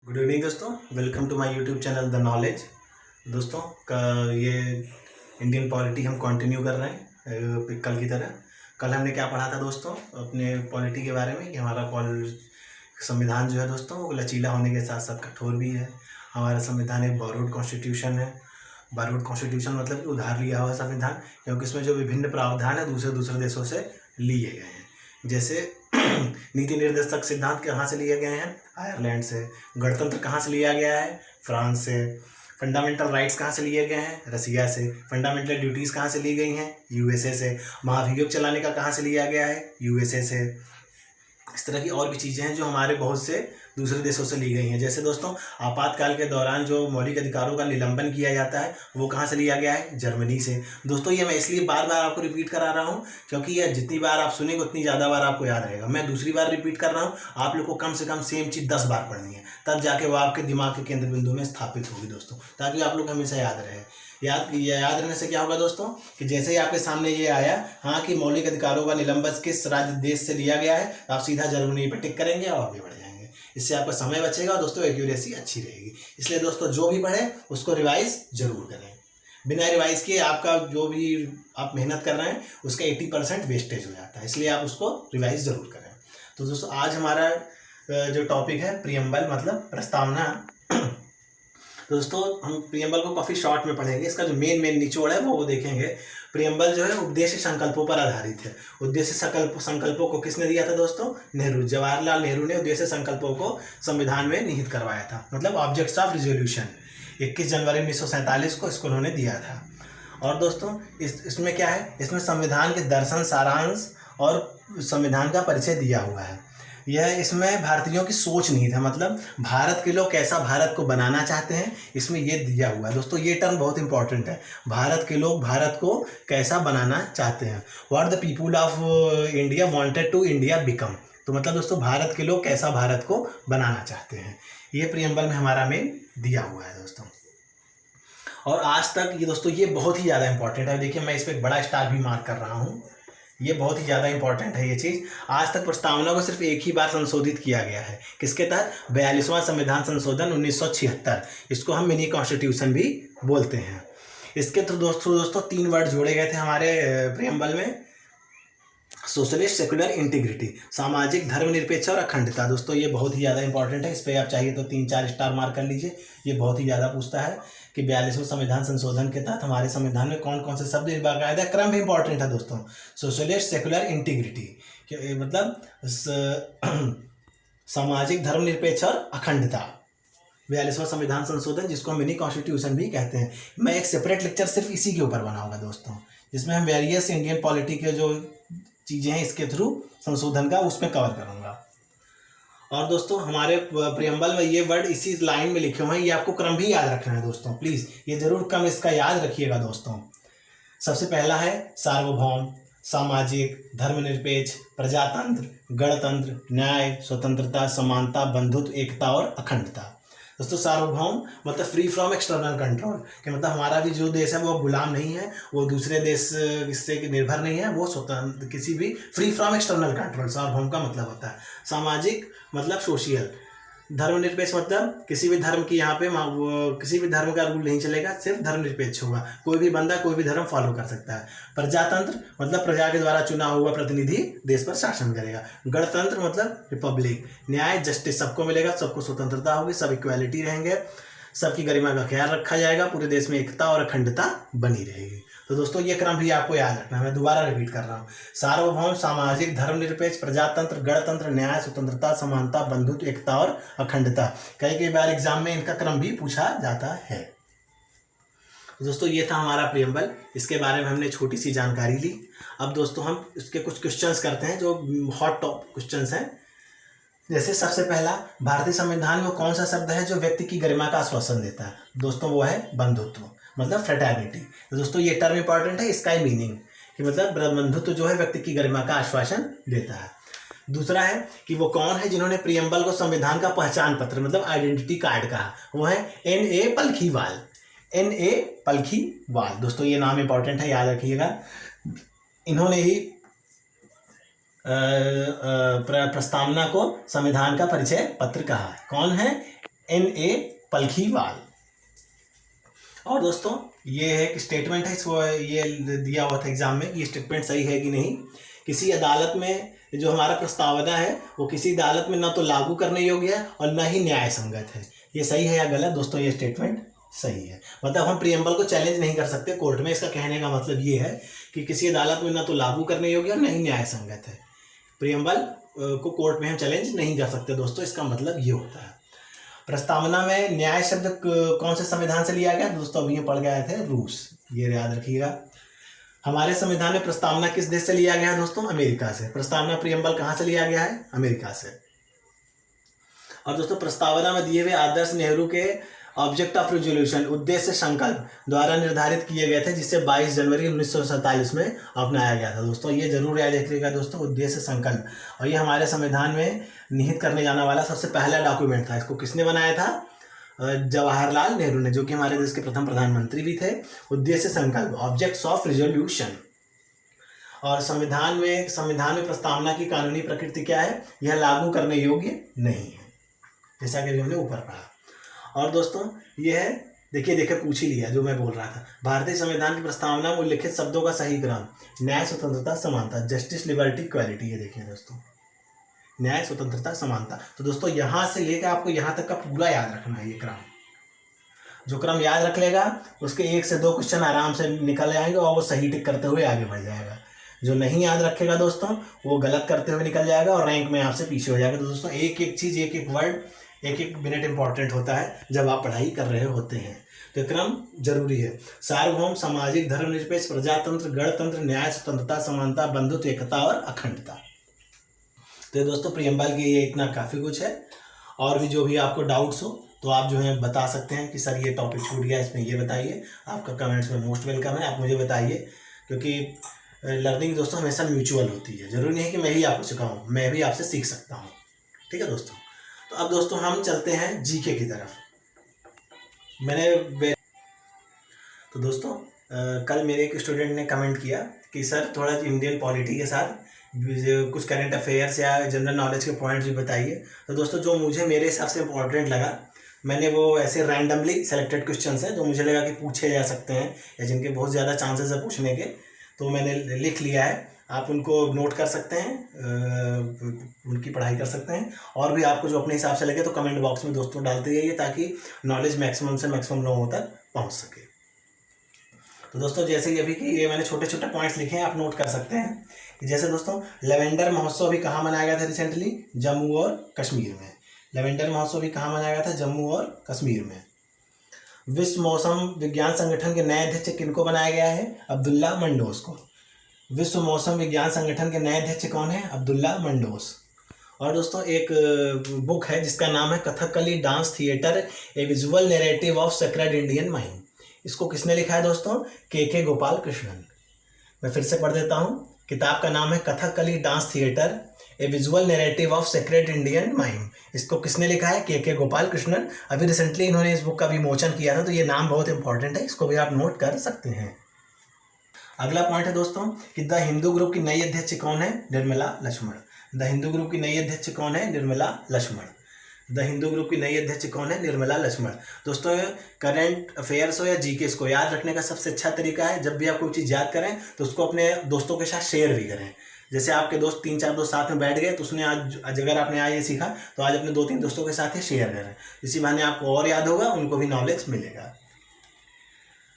Good evening दोस्तों, welcome to my YouTube channel the knowledge. दोस्तों ये इंडियन पॉलिटी हम कंटिन्यू कर रहे हैं कल की तरह। कल हमने क्या पढ़ा था दोस्तों अपने पॉलिटी के बारे में कि हमारा संविधान जो है दोस्तों वो लचीला होने के साथ साथ कठोर भी है। हमारा संविधान एक बोरोड कॉन्स्टिट्यूशन है। बोरोड कॉन्स्टिट्यूशन मतलब कि उधार लिया हुआ संविधान, क्योंकि इसमें जो विभिन्न प्रावधान है दूसरे दूसरे देशों से लिए गए हैं। जैसे नीति निर्देशक सिद्धांत कहाँ से लिए गए हैं? आयरलैंड से। गणतंत्र कहाँ से लिया गया है? फ्रांस से। फंडामेंटल राइट्स कहाँ से लिए गए हैं? रसिया से। फंडामेंटल ड्यूटीज़ कहाँ से ली गई हैं? यूएसए से। महाभियोग चलाने का कहाँ से लिया गया है? यूएसए से। इस तरह की और भी चीज़ें हैं जो हमारे बहुत से दूसरे देशों से ली गई हैं। जैसे दोस्तों आपातकाल के दौरान जो मौलिक अधिकारों का निलंबन किया जाता है वो कहाँ से लिया गया है? जर्मनी से। दोस्तों ये मैं इसलिए बार बार आपको रिपीट करा रहा हूँ क्योंकि यह जितनी बार आप सुनेंगे उतनी ज़्यादा बार आपको याद रहेगा। मैं दूसरी बार रिपीट कर रहा हूँ, आप लोग को कम से कम सेम चीज़ 10 बार पढ़नी है, तब जाके वो आपके दिमाग के केंद्र बिंदु में स्थापित होगी दोस्तों, ताकि आप लोग हमेशा याद रहे। याद रहने से क्या होगा दोस्तों कि जैसे ही आपके सामने ये आया हाँ कि मौलिक अधिकारों का निलंबन किस राज्य देश से लिया गया है, आप सीधा जर्मनी पे टिक करेंगे और आगे बढ़ जाएंगे। इससे आपका समय बचेगा और दोस्तों एक्यूरेसी अच्छी रहेगी। इसलिए दोस्तों जो भी पढ़े उसको रिवाइज जरूर करें। बिना रिवाइज किए आपका जो भी आप मेहनत कर रहे हैं उसका 80% वेस्टेज हो जाता है, इसलिए आप उसको रिवाइज जरूर करें। तो दोस्तों आज हमारा जो टॉपिक है प्रियम्बल मतलब प्रस्तावना। दोस्तों हम प्रियम्बल को काफ़ी शॉर्ट में पढ़ेंगे। इसका जो मेन निचोड़ है वो देखेंगे। प्रियम्बल जो है उद्देश्य संकल्पों पर आधारित है। उद्देश्य संकल्पों को किसने दिया था दोस्तों? नेहरू, जवाहरलाल नेहरू ने उद्देश्य संकल्पों को संविधान में निहित करवाया था, मतलब ऑब्जेक्ट्स ऑफ रिजोल्यूशन। 21 जनवरी 1947 को इसको उन्होंने दिया था। और दोस्तों इसमें क्या है? इसमें संविधान के दर्शन, सारांश और संविधान का परिचय दिया हुआ है। यह इसमें भारतीयों की सोच नहीं था, मतलब भारत के लोग कैसा भारत को बनाना चाहते हैं, इसमें ये दिया हुआ है। दोस्तों ये टर्म बहुत इंपॉर्टेंट है, भारत के लोग भारत को कैसा बनाना चाहते हैं। What the people of India wanted to India become. तो मतलब दोस्तों भारत के लोग कैसा भारत को बनाना चाहते हैं, ये प्रियम्बल में हमारा मेन दिया हुआ है दोस्तों। और आज तक ये दोस्तों ये बहुत ही ज़्यादा इंपॉर्टेंट है। देखिए मैं इस पर एक बड़ा स्टार भी मार्क कर रहा हूँ, ये बहुत ही ज़्यादा इंपॉर्टेंट है ये चीज़। आज तक प्रस्तावना को सिर्फ एक ही बार संशोधित किया गया है। किसके तहत? 42वां संविधान संशोधन 1976। इसको हम मिनी कॉन्स्टिट्यूशन भी बोलते हैं। इसके थ्रू दोस्तों 3 वर्ड जोड़े गए थे हमारे प्रियम्बल में। सोशलिस्ट, सेकुलर, इंटीग्रिटी, सामाजिक धर्मनिरपेक्ष और अखंडता। दोस्तों ये बहुत ही ज़्यादा इंपॉर्टेंट है, इस पर आप चाहिए तो 3-4 स्टार मार्क कर लीजिए। ये बहुत ही ज़्यादा पूछता है कि 42वें संविधान संशोधन के तहत हमारे संविधान में कौन कौन से शब्द, बाकायदा क्रम भी इंपॉर्टेंट है दोस्तों। सोशलिस्ट, सेकुलर, इंटीग्रिटी मतलब सामाजिक धर्मनिरपेक्ष और अखंडता। 42वां संविधान संशोधन जिसको हम मिनी कॉन्स्टिट्यूशन भी कहते हैं। मैं एक सेपरेट लेक्चर सिर्फ इसी के ऊपर बनाऊंगा दोस्तों, जिसमें हम वेरियस इंडियन पॉलिटी के जो चीज़ें हैं इसके थ्रू संशोधन का उसमें कवर करूंगा। और दोस्तों हमारे प्रियम्बल में ये वर्ड इसी लाइन में लिखे हुए हैं, ये आपको क्रम भी याद रखना है दोस्तों, प्लीज़ ये जरूर क्रम इसका याद रखिएगा दोस्तों। सबसे पहला है सार्वभौम, सामाजिक, धर्मनिरपेक्ष, प्रजातंत्र, गणतंत्र, न्याय, स्वतंत्रता, समानता, बंधुत्व, एकता और अखंडता। दोस्तों सार्वभौम मतलब फ्री फ्रॉम एक्सटर्नल कंट्रोल, कि मतलब हमारा भी जो देश है वो गुलाम नहीं है, वो दूसरे देश से निर्भर नहीं है, वो स्वतंत्र, किसी भी फ्री फ्रॉम एक्सटर्नल कंट्रोल सार्वभौम का मतलब होता है। सामाजिक मतलब सोशियल। धर्मनिरपेक्ष मतलब किसी भी धर्म की यहाँ पे किसी भी धर्म का रूल नहीं चलेगा, सिर्फ धर्मनिरपेक्ष होगा, कोई भी बंदा कोई भी धर्म फॉलो कर सकता है। प्रजातंत्र मतलब प्रजा के द्वारा चुना हुआ प्रतिनिधि देश पर शासन करेगा। गणतंत्र मतलब रिपब्लिक। न्याय, जस्टिस सबको मिलेगा, सबको स्वतंत्रता होगी, सब इक्वालिटी रहेंगे, सबकी गरिमा का ख्याल रखा जाएगा, पूरे देश में एकता और अखंडता बनी रहेगी। तो दोस्तों ये क्रम भी आपको याद रखना है, मैं दोबारा रिपीट कर रहा हूँ। सार्वभौम, सामाजिक, धर्मनिरपेक्ष, प्रजातंत्र, गणतंत्र, न्याय, स्वतंत्रता, समानता, बंधुत्व, एकता और अखंडता। कई बार एग्जाम में इनका क्रम भी पूछा जाता है। तो दोस्तों ये था हमारा प्रियम्बल, इसके बारे में हमने छोटी सी जानकारी ली। अब दोस्तों हम इसके कुछ क्वेश्चंस करते हैं जो हॉट टॉप क्वेश्चंस हैं। जैसे सबसे पहला, भारतीय संविधान में कौन सा शब्द है जो व्यक्ति की गरिमा का आश्वासन देता है? दोस्तों वो है बंधुत्व, मतलब फ्रेटर्निटी। तो दोस्तों ये टर्म इंपॉर्टेंट है, इसका ही मीनिंग कि मतलब बंधुत्व जो है व्यक्ति की गरिमा का आश्वासन देता है। दूसरा है कि वो कौन है जिन्होंने प्रियम्बल को संविधान का पहचान पत्र मतलब आइडेंटिटी कार्ड कहा? वो है N.A. पलखीवाल। N.A. पलखीवाल। दोस्तों ये नाम इंपॉर्टेंट है, याद रखिएगा। इन्होंने ही प्रस्तावना को संविधान का परिचय पत्र कहा। कौन है? N.A. पलखीवाल। और दोस्तों ये है कि स्टेटमेंट है, इसको ये दिया हुआ था एग्जाम में, ये स्टेटमेंट सही है कि नहीं। किसी अदालत में जो हमारा प्रस्तावना है वो किसी अदालत में ना तो लागू करने योग्य है और ना ही न्याय संगत है। ये सही है या गलत दोस्तों? ये स्टेटमेंट सही है। मतलब हम प्रियम्बल को चैलेंज नहीं कर सकते कोर्ट में। इसका कहने का मतलब ये है कि किसी अदालत में ना तो लागू करने योग्य और ना ही न्याय संगत है। प्रियम्बल को कोर्ट में हम चैलेंज नहीं कर सकते दोस्तों, इसका मतलब ये होता है। प्रस्तावना में न्याय शब्द कौन से संविधान से लिया गया दोस्तों? अभी पढ़ गए थे, रूस। ये याद रखिएगा। हमारे संविधान में प्रस्तावना किस देश से लिया गया है दोस्तों? अमेरिका से। प्रस्तावना प्रियम्बल कहाँ से लिया गया है? अमेरिका से। और दोस्तों प्रस्तावना में दिए हुए आदर्श नेहरू के ऑब्जेक्ट ऑफ रेजोल्यूशन, उद्देश्य संकल्प द्वारा निर्धारित किए गए थे, जिसे 22 जनवरी 1947 में अपनाया गया था दोस्तों। ये जरूर याद रखिएगा दोस्तों, उद्देश्य संकल्प। और ये हमारे संविधान में निहित करने जाने वाला सबसे पहला डॉक्यूमेंट था। इसको किसने बनाया था? जवाहरलाल नेहरू ने, जो कि हमारे देश के प्रथम प्रधानमंत्री भी थे। उद्देश्य संकल्प, ऑब्जेक्ट्स ऑफ रेजोल्यूशन। और संविधान में प्रस्तावना की कानूनी प्रकृति क्या है? यह लागू करने योग्य नहीं है, जैसा कि हमने ऊपर पढ़ा। और दोस्तों यह है, देखिए पूछ ही लिया जो मैं बोल रहा था। भारतीय संविधान की प्रस्तावना में उल्लिखित शब्दों का सही क्रम: न्याय, स्वतंत्रता, समानता, जस्टिस, लिबर्टी, इक्वालिटी। ये देखिए दोस्तों, न्याय, स्वतंत्रता, समानता। तो दोस्तों यहाँ से लेकर आपको यहाँ तक का पूरा याद रखना है। ये क्रम, जो क्रम याद रख लेगा उसके 1 से 2 क्वेश्चन आराम से निकल जाएंगे और वो सही टिक करते हुए आगे बढ़ जाएगा। जो नहीं याद रखेगा दोस्तों वो गलत करते हुए निकल जाएगा और रैंक में आपसे पीछे हो जाएगा। तो दोस्तों एक एक चीज़, एक एक वर्ड, एक एक मिनट इंपॉर्टेंट होता है जब आप पढ़ाई कर रहे होते हैं। तो क्रम जरूरी है। सार्वभौम, सामाजिक, धर्मनिरपेक्ष, प्रजातंत्र, गणतंत्र, न्याय, स्वतंत्रता, समानता, बंधुत्व, एकता और अखंडता। तो दोस्तों प्रियम्बल के ये इतना काफ़ी कुछ है। और भी जो भी आपको डाउट्स हो तो आप जो है बता सकते हैं कि सर ये टॉपिक छूट गया, इसमें ये बताइए। आपका कमेंट्स में मोस्ट वेलकम है, आप मुझे बताइए, क्योंकि लर्निंग दोस्तों हमेशा म्यूचुअल होती है। जरूरी नहीं है कि मैं ही आपको सिखाऊं, मैं भी आपसे सीख सकता हूँ। ठीक है दोस्तों। तो अब दोस्तों हम चलते हैं जीके की तरफ। तो दोस्तों कल मेरे एक स्टूडेंट ने कमेंट किया कि सर थोड़ा इंडियन पॉलिटी के साथ कुछ करंट अफेयर्स या जनरल नॉलेज के पॉइंट्स भी बताइए। तो दोस्तों जो मुझे मेरे हिसाब से इम्पोर्टेंट लगा, मैंने वो ऐसे रैंडमली सेलेक्टेड क्वेश्चंस हैं जो मुझे लगा कि पूछे जा सकते हैं या जिनके बहुत ज़्यादा चांसेस है पूछने के, तो मैंने लिख लिया है। आप उनको नोट कर सकते हैं, उनकी पढ़ाई कर सकते हैं। और भी आपको जो अपने हिसाब से लगे तो कमेंट बॉक्स में दोस्तों डालते जाइए, ताकि नॉलेज मैक्सिमम से मैक्सिमम लोगों तक पहुंच सके। तो दोस्तों जैसे कि अभी कि ये मैंने छोटे छोटे पॉइंट्स लिखे हैं, आप नोट कर सकते हैं। जैसे दोस्तों लेवेंडर महोत्सव अभी कहाँ मनाया गया था रिसेंटली? जम्मू और कश्मीर में। लेवेंडर महोत्सव अभी कहाँ मनाया गया था? जम्मू और कश्मीर में। विश्व मौसम विज्ञान संगठन के नए अध्यक्ष किनको बनाया गया है? अब्दुल्ला मंडोस को। विश्व मौसम विज्ञान संगठन के नए अध्यक्ष कौन है? अब्दुल्ला मंडोस। और दोस्तों एक बुक है जिसका नाम है Kathakali dance theatre, A visual narrative of sacred Indian mind. इसको किसने लिखा है दोस्तों? के गोपाल कृष्णन। मैं फिर से पढ़ देता हूँ। किताब का नाम है Kathakali dance theatre, A visual narrative of sacred Indian mind. इसको किसने लिखा है? के गोपाल कृष्णन। अभी रिसेंटली इन्होंने इस बुक का विमोचन किया था, तो ये नाम बहुत इंपॉर्टेंट है, इसको भी आप नोट कर सकते हैं। अगला पॉइंट है दोस्तों कि द हिंदू ग्रुप की नई अध्यक्ष कौन है? निर्मला लक्ष्मण। द हिंदू ग्रुप की नई अध्यक्ष कौन है? निर्मला लक्ष्मण। द हिंदू ग्रुप की नई अध्यक्ष कौन है? निर्मला लक्ष्मण। दोस्तों करंट अफेयर्स हो या जीके, इसको याद रखने का सबसे अच्छा तरीका है, जब भी आप कोई चीज़ याद करें तो उसको अपने दोस्तों के साथ शेयर भी करें। जैसे आपके दोस्त 3-4 दोस्त साथ में बैठ गए तो उसने आज अगर आपने आज ये सीखा तो आज अपने 2-3 दोस्तों के साथ ही शेयर करें। इसी बहाने आपको और याद होगा, उनको भी नॉलेज मिलेगा।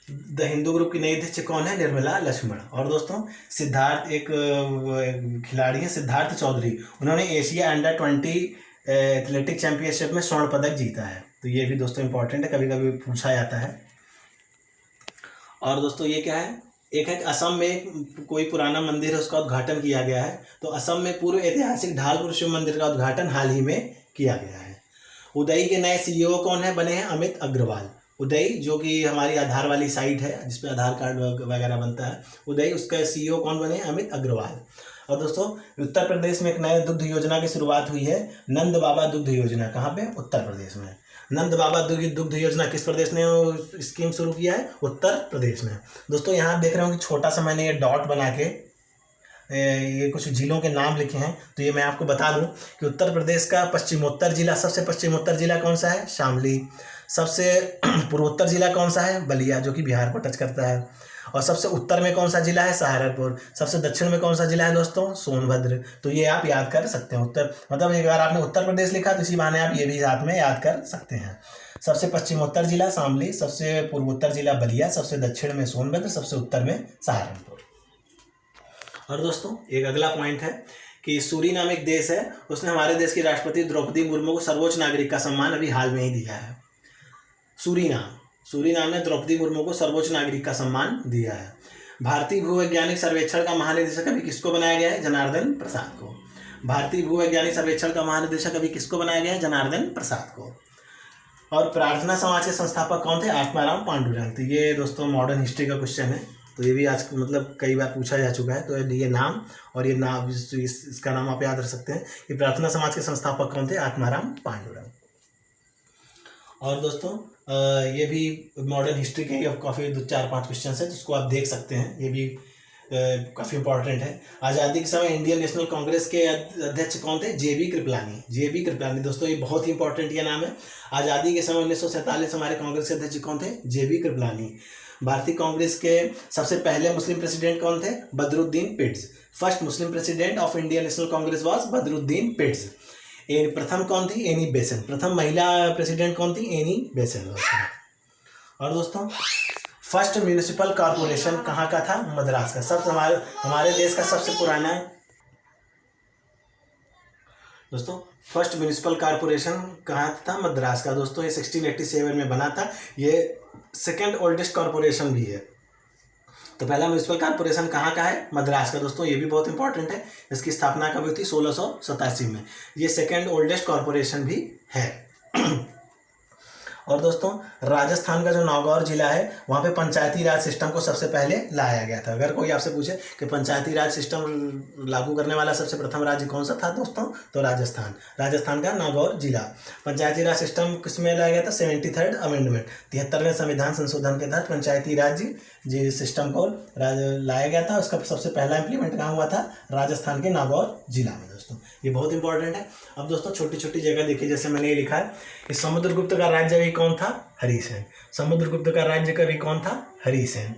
द हिंदू ग्रुप की नई अध्यक्ष कौन है? निर्मला लक्ष्मण। और दोस्तों सिद्धार्थ, एक खिलाड़ी है सिद्धार्थ चौधरी, उन्होंने एशिया अंडर 20 एथलेटिक चैंपियनशिप में स्वर्ण पदक जीता है। तो ये भी दोस्तों इंपॉर्टेंट है, कभी कभी पूछा जाता है। और दोस्तों ये क्या है? एक है कि असम में कोई पुराना मंदिर है, उसका उद्घाटन किया गया है। तो असम में पूर्व ऐतिहासिक ढालपुर शिव मंदिर का उद्घाटन हाल ही में किया गया है। उदय के नए सीईओ कौन है बने हैं? अमित अग्रवाल। उदय जो कि हमारी आधार वाली साइट है जिसपे आधार कार्ड वगैरह बनता है, उदय उसका सीईओ कौन बने? अमित अग्रवाल। और दोस्तों उत्तर प्रदेश में एक नए दुग्ध योजना की शुरुआत हुई है, नंद बाबा दुग्ध योजना। कहाँ पे? उत्तर प्रदेश में। नंद बाबा दुग्ध योजना किस प्रदेश ने स्कीम शुरू किया है? उत्तर प्रदेश में। दोस्तों यहाँ देख रहे हो कि छोटा सा मैंने ये डॉट बना के ये कुछ जिलों के नाम लिखे हैं, तो ये मैं आपको बता दूं कि उत्तर प्रदेश का पश्चिमोत्तर जिला, सबसे पश्चिमोत्तर जिला कौन सा है? शामली। सबसे पूर्वोत्तर जिला कौन सा है? बलिया, जो कि बिहार को टच करता है। और सबसे उत्तर में कौन सा जिला है? सहारनपुर। सबसे दक्षिण में कौन सा जिला है दोस्तों? सोनभद्र। तो ये आप याद कर सकते हैं। उत्तर मतलब एक बार आपने उत्तर प्रदेश लिखा तो इसी बहाने आप ये भी साथ में याद कर सकते हैं। सबसे पश्चिमोत्तर जिला शामली, सबसे पूर्वोत्तर जिला बलिया, सबसे दक्षिण में सोनभद्र, सबसे उत्तर में सहारनपुर। और दोस्तों एक अगला पॉइंट है कि सूरीनाम एक देश है, उसने हमारे देश की राष्ट्रपति द्रौपदी मुर्मू को सर्वोच्च नागरिक का सम्मान अभी हाल में ही दिया है। सूरीनाम ने द्रौपदी मुर्मू को सर्वोच्च नागरिक का सम्मान दिया है। भारतीय भूवैज्ञानिक सर्वेक्षण का महानिदेशक अभी किसको बनाया गया है? जनार्दन प्रसाद को। भारतीय भूवैज्ञानिक सर्वेक्षण का महानिदेशक अभी किसको बनाया गया है? जनार्दन प्रसाद को। और प्रार्थना समाज के संस्थापक कौन थे? आत्माराम पांडुरंग। तो ये दोस्तों मॉडर्न हिस्ट्री का क्वेश्चन है, तो ये भी आज मतलब कई बार पूछा जा चुका है, तो ये नाम और ये नाम इसका नाम आप याद रख सकते हैं कि प्रार्थना समाज के संस्थापक कौन थे? आत्माराम पांडुरंग। और दोस्तों ये भी मॉडर्न हिस्ट्री के काफ़ी 2-4-5 क्वेश्चन है, जिसको आप देख सकते हैं, ये भी काफ़ी इंपॉर्टेंट है। आज़ादी के समय इंडियन नेशनल कांग्रेस के अध्यक्ष कौन थे? जे.बी. कृपलानी। दोस्तों ये बहुत ही इंपॉर्टेंट ये नाम है। आज़ादी के समय 1947 हमारे कांग्रेस के अध्यक्ष कौन थे? जे.बी. कृपलानी। भारतीय कांग्रेस के सबसे पहले मुस्लिम प्रेसिडेंट कौन थे? बदरुद्दीन पिट्स। First Muslim president of Indian National Congress was Badruddin पिट्स। प्रथम कौन थी? Annie Besant. प्रथम महिला प्रेसिडेंट कौन थी? Annie Besant. और दोस्तों फर्स्ट म्यूनिसिपल कॉर्पोरेशन कहाँ का था? मद्रास का। सबसे हमारे देश का सबसे पुराना दोस्तों फर्स्ट म्यूनिसिपल कॉर्पोरेशन कहाँ था? मद्रास का। दोस्तों ये 1687 में बना था। ये सेकेंड ओल्डेस्ट कॉर्पोरेशन भी है। तो पहला म्यूनिसिपल कॉर्पोरेशन कहाँ का है? मद्रास का। दोस्तों ये भी बहुत इंपॉर्टेंट है। इसकी स्थापना कब हुई थी? 1687 में। ये सेकेंड ओल्डेस्ट कॉर्पोरेशन भी है। और दोस्तों राजस्थान का जो नागौर जिला है, वहाँ पे पंचायती राज सिस्टम को सबसे पहले लाया गया था। अगर कोई आपसे पूछे कि पंचायती राज सिस्टम लागू करने वाला सबसे प्रथम राज्य कौन सा था दोस्तों, तो राजस्थान का नागौर जिला। पंचायती राज सिस्टम किसमें लाया गया था? 73rd अमेंडमेंट, 73वें संविधान संशोधन के तहत पंचायती राज जी सिस्टम को लाया गया था। उसका सबसे पहला इम्प्लीमेंट कहाँ हुआ था? राजस्थान के नागौर जिला में। दोस्तों ये बहुत इंपॉर्टेंट है। अब दोस्तों छोटी छोटी जगह देखिए, जैसे मैंने ये लिखा है कि समुद्रगुप्त का राज्य कवि कौन था? हरिसेन। समुद्रगुप्त का राज्य कवि कौन था? Harisen.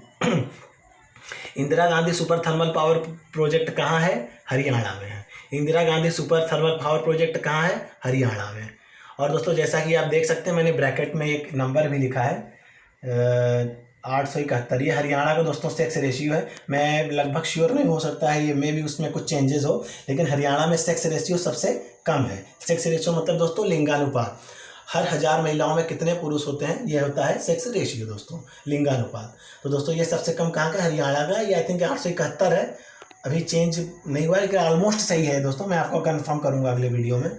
Indira Gandhi super thermal power project कहाँ है? हरियाणा में है। Indira Gandhi super thermal power project कहाँ है? हरियाणा में। और दोस्तों जैसा कि आप देख सकते हैं, मैंने ब्रैकेट में एक नंबर भी लिखा है 871। ये हरियाणा का दोस्तों सेक्स रेशियो है। मैं लगभग श्योर नहीं हो सकता है, ये मे भी उसमें कुछ चेंजेस हो, लेकिन हरियाणा में सेक्स रेशियो सबसे कम है। सेक्स रेशियो मतलब दोस्तों लिंगानुपात। हर 1000 महिलाओं में कितने पुरुष होते हैं, ये होता है सेक्स रेशियो दोस्तों, लिंगानुपात। तो दोस्तों ये सबसे कम कहाँ का? हरियाणा का। ये आई थिंक 871 है, अभी चेंज नहीं हुआ है, लेकिन ऑलमोस्ट सही है दोस्तों। मैं आपको कन्फर्म करूँगा अगले वीडियो में।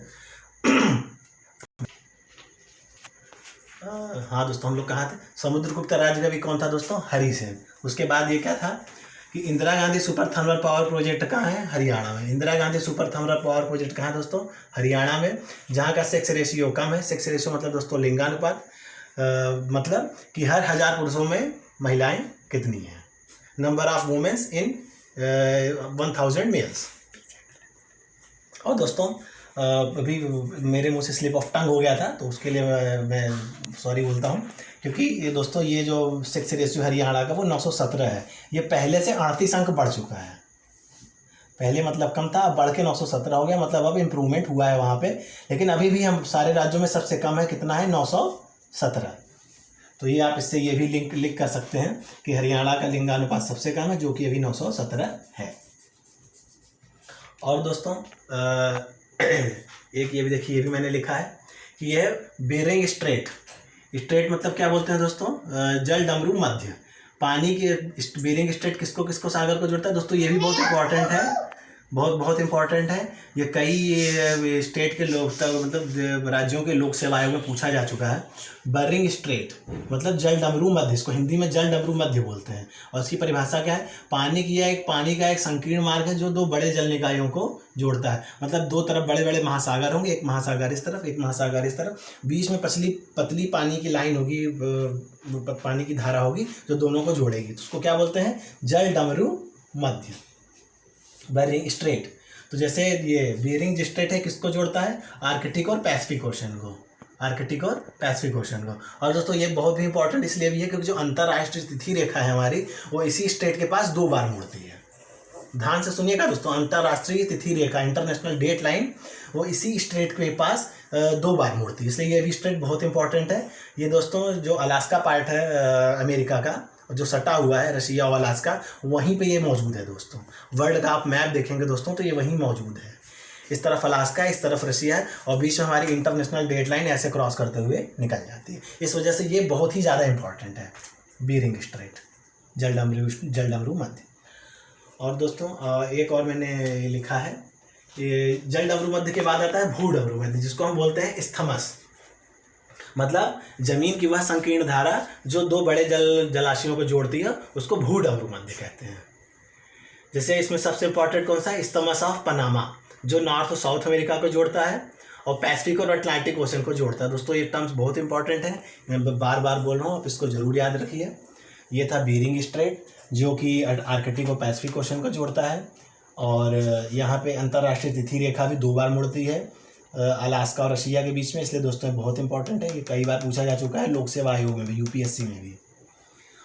हाँ दोस्तों, हम लोग कहाँ थे? समुद्रगुप्त राज्य कवि कौन था दोस्तों? हरिसेन। उसके बाद ये क्या था कि Indira Gandhi super thermal power project कहाँ है? हरियाणा में। Indira Gandhi super thermal power project कहाँ है दोस्तों? हरियाणा में, जहाँ का सेक्स रेशियो कम है। सेक्स रेशियो मतलब दोस्तों लिंगानुपात, मतलब कि हर 1000 पुरुषों में महिलाएं कितनी हैं। Number of womens in 1000 males. और दोस्तों अभी मेरे मुंह से स्लिप ऑफ टंग हो गया था, तो उसके लिए मैं सॉरी बोलता हूँ, क्योंकि ये दोस्तों ये जो सेक्स रेशियो हरियाणा का वो 917 है। ये पहले से 38 अंक बढ़ चुका है। पहले मतलब कम था, अब बढ़ के 917 हो गया, मतलब अब इम्प्रूवमेंट हुआ है वहाँ पे। लेकिन अभी भी हम सारे राज्यों में सबसे कम है, कितना है? 917। तो ये आप इससे ये भी लिंक कर सकते हैं कि हरियाणा का लिंगानुपात सबसे कम है, जो कि अभी 917 है। और दोस्तों एक ये भी देखिए, ये भी मैंने लिखा है कि यह बेरिंग स्ट्रेट मतलब क्या बोलते हैं दोस्तों? जल डमरू मध्य। पानी के बेरिंग स्ट्रेट किसको किसको सागर को जोड़ता है दोस्तों? ये भी बहुत इंपॉर्टेंट है, बहुत इंपॉर्टेंट है। ये कई स्टेट के लोग मतलब राज्यों के लोक सेवा आयोग में पूछा जा चुका है। बेरिंग स्ट्रेट मतलब जल डमरू मध्य, इसको हिंदी में जल डमरू मध्य बोलते हैं। और इसकी परिभाषा क्या है? पानी का एक संकीर्ण मार्ग है जो 2 बड़े जल निकायों को जोड़ता है। मतलब 2 तरफ बड़े बड़े महासागर होंगे, एक महासागर इस तरफ, एक महासागर इस तरफ, बीच में पतली पानी की लाइन होगी, पानी की धारा होगी जो दोनों को जोड़ेगी। तो उसको क्या बोलते हैं? जल डमरू मध्य। Bearing straight. तो जैसे ये बेरिंग स्ट्रेट है, किसको जोड़ता है? आर्कटिक और पैसिफिक ओशन को, आर्कटिक और पैसिफिक ओशन को। और दोस्तों ये बहुत भी इंपॉर्टेंट इसलिए भी है क्योंकि जो अंतर्राष्ट्रीय तिथि रेखा है हमारी, वो इसी स्ट्रेट के पास 2 बार मुड़ती है। ध्यान से सुनिएगा दोस्तों, अंतर्राष्ट्रीय तिथि रेखा, इंटरनेशनल डेट लाइन, वो इसी स्ट्रेट के पास 2 बार मुड़ती है, इसलिए ये भी स्ट्रेट बहुत इंपॉर्टेंट है। ये दोस्तों जो अलास्का पार्ट है अमेरिका का, जो सटा हुआ है रशिया और अलास्का, वहीं पे ये मौजूद है दोस्तों। वर्ल्ड का आप मैप देखेंगे दोस्तों तो ये वहीं मौजूद है। इस तरफ अलास्का है, इस तरफ रशिया है, और बीच में हमारी इंटरनेशनल डेट लाइन ऐसे क्रॉस करते हुए निकल जाती है। इस वजह से ये बहुत ही ज़्यादा इंपॉर्टेंट है, बेरिंग स्ट्रेट, जलडमरू मध्य। और दोस्तों एक और मैंने लिखा है, ये जलडमरू मध्य के बाद आता है भूडमरू मध्य, जिसको हम बोलते हैं स्थमस। मतलब जमीन की वह संकीर्ण धारा जो 2 बड़े जलाशयों को जोड़ती है, उसको भूडमरू मध्य कहते हैं। जैसे इसमें सबसे इंपॉर्टेंट कौन सा है? स्थमस ऑफ पनामा, जो नॉर्थ और साउथ अमेरिका को जोड़ता है और पैसिफिक और अटलांटिक ओशन को जोड़ता है। दोस्तों ये टर्म्स बहुत इंपॉर्टेंट है, मैं बार बार बोल रहा हूँ, आप इसको जरूर याद रखिए। ये था बेरिंग स्ट्रेट, जो कि आर्कटिक और पैसिफिक ओशन को जोड़ता है, और यहाँ पे अंतर्राष्ट्रीय तिथि रेखा भी 2 बार मुड़ती है अलास्का और रशिया के बीच में, इसलिए दोस्तों बहुत इंपॉर्टेंट है। ये कई बार पूछा जा चुका है लोक सेवा आयोग में भी, यूपीएससी में भी।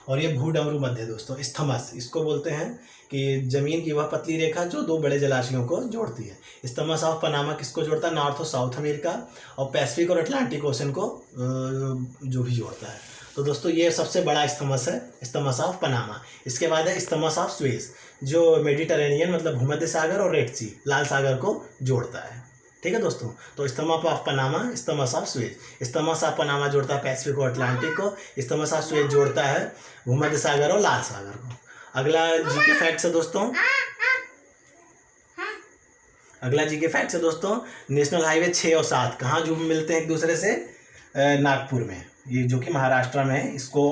और ये भूडमरू मध्य दोस्तों, स्थमस, इसको बोलते हैं कि जमीन की वह पतली रेखा जो 2 बड़े जलाशयों को जोड़ती है। स्थमस ऑफ पनामा किसको जोड़ता है? नॉर्थ और साउथ अमेरिका, और पैसिफिक और अटलांटिक ओशन को जो भी जोड़ता है। तो दोस्तों ये सबसे बड़ा स्थमस है, स्थमस ऑफ पनामा। इसके बाद है स्थमस ऑफ सुएज, जो मेडिटेरेनियन मतलब भूमध्य सागर और रेड सी, लाल सागर को जोड़ता है। ठीक है दोस्तों, तो isthmus of Panama, isthmus of Suez. Isthmus of Panama जोड़ता है पैसिफिक और अटलांटिक को, स्थमस ऑफ सुएज जोड़ता है भूमध्य सागर और लाल सागर को। अगला जीके फैक्ट्स है दोस्तों, अगला जीके फैक्ट्स है दोस्तों, नेशनल हाईवे 6 और 7 कहाँ जो मिलते हैं एक दूसरे से? नागपुर में, ये जो कि महाराष्ट्र में है, इसको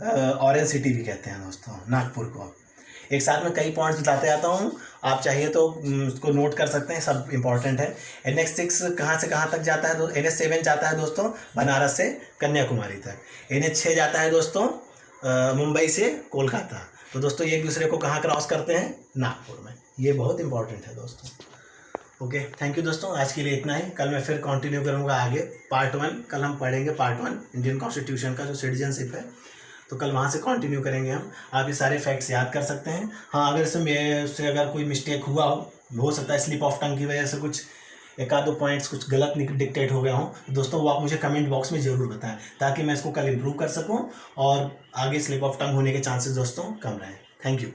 ऑरेंज सिटी भी कहते हैं दोस्तों, नागपुर को। एक साथ में कई पॉइंट्स बताते आता हूँ, आप चाहिए तो उसको नोट कर सकते हैं, सब इंपॉर्टेंट है। NH6 कहाँ से कहाँ तक जाता है? NH7 जाता है दोस्तों बनारस से कन्याकुमारी तक। NH6 जाता है दोस्तों मुंबई से कोलकाता। तो दोस्तों ये एक दूसरे को कहाँ क्रॉस करते हैं? नागपुर में। ये बहुत इंपॉर्टेंट है दोस्तों। ओके, थैंक यू दोस्तों, आज के लिए इतना ही। कल मैं फिर कंटिन्यू करूँगा आगे, पार्ट 1। कल हम पढ़ेंगे पार्ट 1 इंडियन कॉन्स्टिट्यूशन का, जो सिटीजनशिप है, तो कल वहाँ से कंटिन्यू करेंगे हम। आप ये सारे फैक्ट्स याद कर सकते हैं। हाँ, अगर इससे अगर कोई मिस्टेक हुआ हो सकता है स्लिप ऑफ टंग की वजह से कुछ 1-2 पॉइंट्स कुछ गलत डिक्टेट हो गया हो, तो दोस्तों वो आप मुझे कमेंट बॉक्स में ज़रूर बताएं, ताकि मैं इसको कल इम्प्रूव कर सकूँ और आगे स्लिप ऑफ टंग होने के चांसेस दोस्तों कम रहें। Thank you.